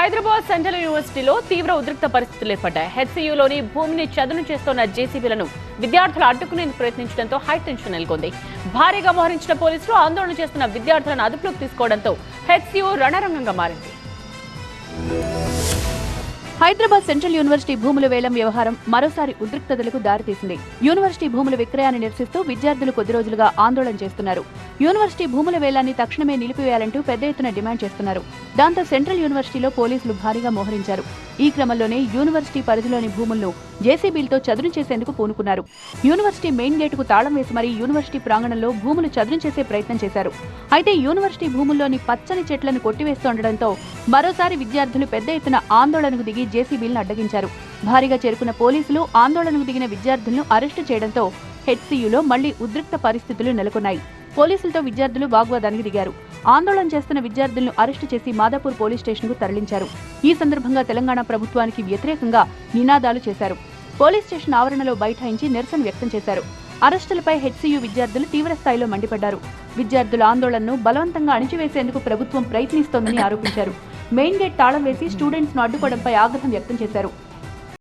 Hyderabad central యూనివర్సిటీలో తీవ్ర ఉద్రిక్త పరిస్థితులు ఏర్పడ్డాయి. హెచ్సీయూలోని భూమిని చదును చేస్తున్న జేసీబీలను విద్యార్థులు అడ్డుకునేందుకు ప్రయత్నించడంతో హైటెన్షన్ నెలకొంది. భారీగా మోహరించిన పోలీసులు ఆందోళన చేస్తున్న విద్యార్థులను అదుపులోకి తీసుకోవడంతో హెచ్సీయూ రణరంగంగా మారింది. హైదరాబాద్ సెంట్రల్ యూనివర్సిటీ భూముల వేలం వ్యవహారం మరోసారి ఉద్రిక్తతలకు దారితీసింది. యూనివర్సిటీ భూముల విక్రయాన్ని నిరసిస్తూ విద్యార్థులు కొద్ది రోజులుగా ఆందోళన చేస్తున్నారు. యూనివర్సిటీ భూముల వేలాన్ని తక్షణమే నిలిపివేయాలంటూ పెద్ద ఎత్తున డిమాండ్ చేస్తున్నారు. దాంతో సెంట్రల్ యూనివర్సిటీలో పోలీసులు భారీగా మోహరించారు. ఈ క్రమంలోనే యూనివర్సిటీ పరిధిలోని భూములను జేసీబీలతో చదును చేసేందుకు పూనుకున్నారు. యూనివర్సిటీ మెయిన్ గేటుకు తాళం వేసి మరీ యూనివర్సిటీ ప్రాంగణంలో భూములు చదును చేసే ప్రయత్నం చేశారు. అయితే యూనివర్సిటీ భూముల్లోని పచ్చని చెట్లను కొట్టివేస్తుండటంతో మరోసారి విద్యార్థులు పెద్ద ఎత్తున ఆందోళనకు దిగి జేసీబీలను అడ్డగించారు. భారీగా చేరుకున్న పోలీసులు ఆందోళనకు దిగిన విద్యార్థులను అరెస్టు చేయడంతో హెచ్సీయూలో మళ్లీ ఉద్రిక్త పరిస్థితులు నెలకొన్నాయి. పోలీసులతో విద్యార్థులు వాగ్వాదానికి దిగారు. ఆందోళన చేస్తున్న విద్యార్థులను అరెస్టు చేసి మాదాపూర్ పోలీస్ స్టేషన్కు తరలించారు. ఈ సందర్భంగా తెలంగాణ ప్రభుత్వానికి వ్యతిరేకంగా నినాదాలు చేశారు. పోలీస్ స్టేషన్ ఆవరణలో బైఠాయించి నిరసన వ్యక్తం చేశారు. అరెస్టులపై హెచ్సీయూ విద్యార్థులు తీవ్రస్థాయిలో మండిపడ్డారు. విద్యార్థుల ఆందోళనను బలవంతంగా అణిచివేసేందుకు ప్రభుత్వం ప్రయత్నిస్తోందని ఆరోపించారు. మెయిన్ గేట్ తాళం వేసి స్టూడెంట్స్ ను అడ్డుకోవడంపై ఆగ్రహం వ్యక్తం చేశారు.